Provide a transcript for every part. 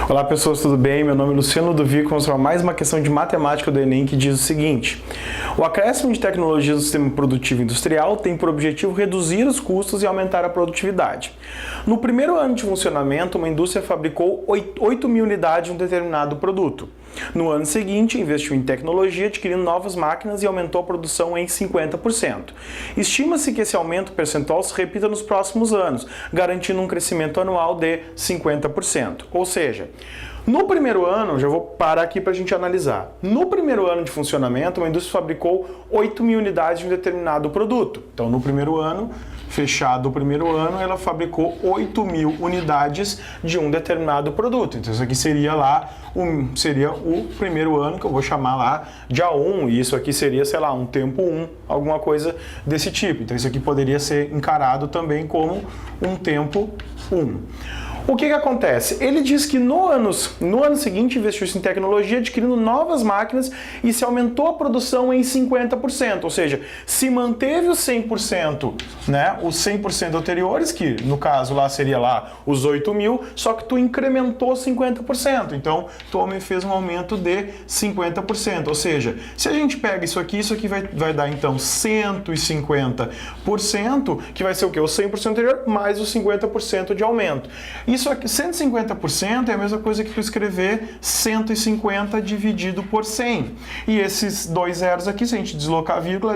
Olá pessoas, tudo bem? Meu nome é Luciano Ludovico, vamos para mais uma questão de matemática do Enem que diz o seguinte: o acréscimo de tecnologias do sistema produtivo industrial tem por objetivo reduzir os custos e aumentar a produtividade. No primeiro ano de funcionamento, uma indústria fabricou 8.000 unidades de um determinado produto. No ano seguinte, investiu em tecnologia, adquirindo novas máquinas e aumentou a produção em 50%. Estima-se que esse aumento percentual se repita nos próximos anos, garantindo um crescimento anual de 50%. Ou seja, no primeiro ano, já vou parar aqui para a gente analisar. No primeiro ano de funcionamento, uma indústria fabricou 8.000 unidades de um determinado produto. Então, no primeiro ano, fechado o primeiro ano, ela fabricou 8.000 unidades de um determinado produto. Então, isso aqui seria lá, seria o primeiro ano, que eu vou chamar lá de A1, e isso aqui seria, sei lá, um tempo 1, alguma coisa desse tipo. Então, isso aqui poderia ser encarado também como um tempo 1. O que acontece? Ele diz que no ano seguinte investiu-se em tecnologia, adquirindo novas máquinas e se aumentou a produção em 50%, ou seja, se manteve os 100%, né, os 100% anteriores, que no caso lá seria lá os 8.000, só que tu incrementou 50%, então tu fez um aumento de 50%, ou seja, se a gente pega isso aqui vai dar então 150%, que vai ser o quê? O 100% anterior mais os 50% de aumento. Isso aqui, 150% é a mesma coisa que tu escrever 150 dividido por 100. E esses dois zeros aqui, se a gente desloca a vírgula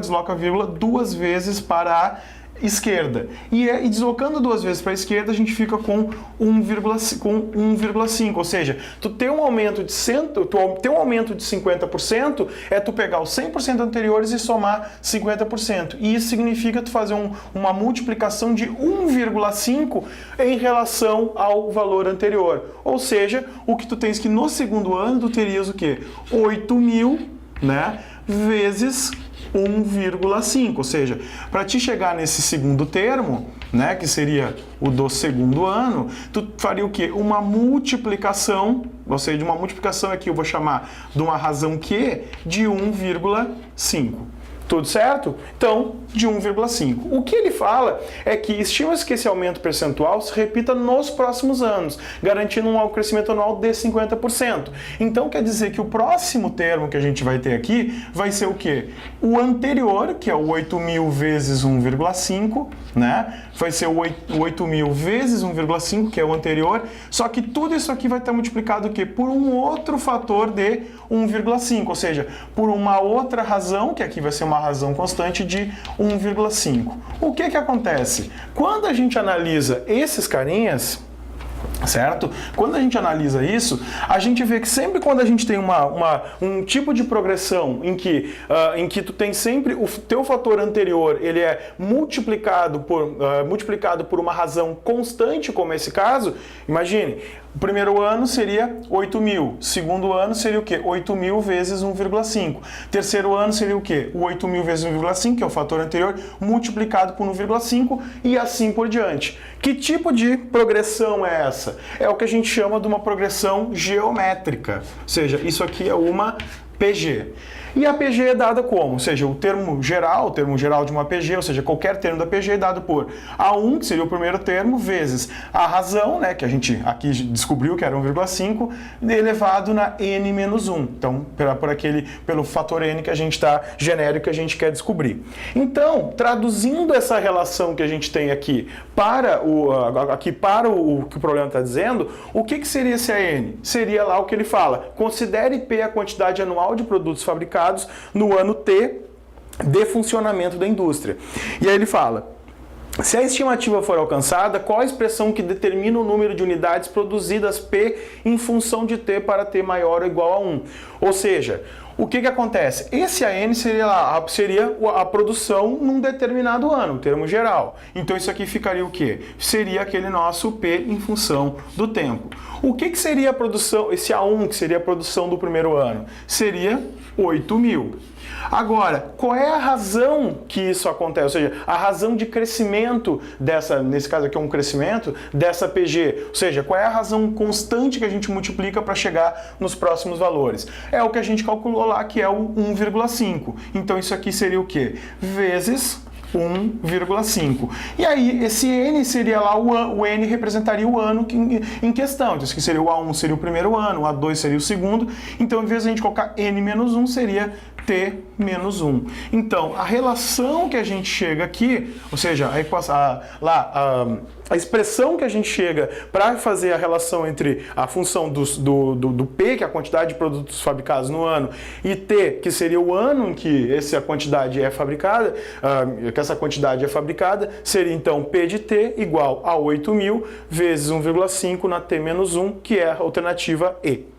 duas vezes para a esquerda. E deslocando duas vezes para a esquerda, a gente fica com 1,5, ou seja, tu ter um aumento de 50% é tu pegar os 100% anteriores e somar 50%. E isso significa tu fazer uma multiplicação de 1,5 em relação ao valor anterior. Ou seja, o que tu tens que no segundo ano tu terias o quê? 8.000, né, vezes 1,5, ou seja, para te chegar nesse segundo termo, né, que seria o do segundo ano, tu faria o quê? Uma multiplicação, ou seja, de uma multiplicação aqui eu vou chamar de uma razão Q de 1,5. Tudo certo? Então, de 1,5. O que ele fala é que estima-se que esse aumento percentual se repita nos próximos anos, garantindo um crescimento anual de 50%. Então, quer dizer que o próximo termo que a gente vai ter aqui vai ser o quê? O anterior, que é o 8.000 vezes 1,5, né? Vai ser o 8.000 vezes 1,5, que é o anterior, só que tudo isso aqui vai estar multiplicado o quê? Por um outro fator de 1,5, ou seja, por uma outra razão, que aqui vai ser uma razão constante de 1,5. O que acontece? Quando a gente analisa esses carinhas, certo? Quando a gente analisa isso, a gente vê que sempre quando a gente tem um tipo de progressão em que tu tem sempre o teu fator anterior, ele é multiplicado por uma razão constante, como esse caso, imagine, o primeiro ano seria 8.000, segundo ano seria o quê? 8.000 vezes 1,5. Terceiro ano seria o quê? O 8.000 vezes 1,5, que é o fator anterior, multiplicado por 1,5 e assim por diante. Que tipo de progressão é essa? É o que a gente chama de uma progressão geométrica, ou seja, isso aqui é uma PG. E a PG é dada como? Ou seja, o termo geral de uma PG, ou seja, qualquer termo da PG é dado por A1, que seria o primeiro termo, vezes a razão, né, que a gente aqui descobriu que era 1,5, elevado na n menos 1. Então, pelo fator n que a gente está genérico que a gente quer descobrir. Então, traduzindo essa relação que a gente tem aqui para o que o problema está dizendo, o que seria esse AN? Seria lá o que ele fala: considere P a quantidade anual de produtos fabricados no ano T de funcionamento da indústria. E aí ele fala: se a estimativa for alcançada, qual a expressão que determina o número de unidades produzidas P em função de T para T maior ou igual a 1? Ou seja, o que acontece? Esse AN seria a produção num determinado ano, o termo geral. Então isso aqui ficaria o quê? Seria aquele nosso P em função do tempo. O que seria a produção, esse A1, que seria a produção do primeiro ano? Seria 8.000. Agora, qual é a razão que isso acontece? Ou seja, a razão de crescimento nesse caso aqui é um crescimento, dessa PG. Ou seja, qual é a razão constante que a gente multiplica para chegar nos próximos valores? É o que a gente calculou lá, que é o 1,5. Então isso aqui seria o quê? Vezes 1,5. E aí, esse N seria lá, o N representaria o ano em questão. Então, isso aqui seria o A1 seria o primeiro ano, o A2 seria o segundo. Então, em vez de a gente colocar N-1, seria T-1. Então, a relação que a gente chega aqui, ou seja, a expressão que a gente chega para fazer a relação entre a função do P, que é a quantidade de produtos fabricados no ano, e T, que seria o ano em que essa quantidade é fabricada, seria então P de T igual a 8.000 vezes 1,5 na T-1, que é a alternativa E.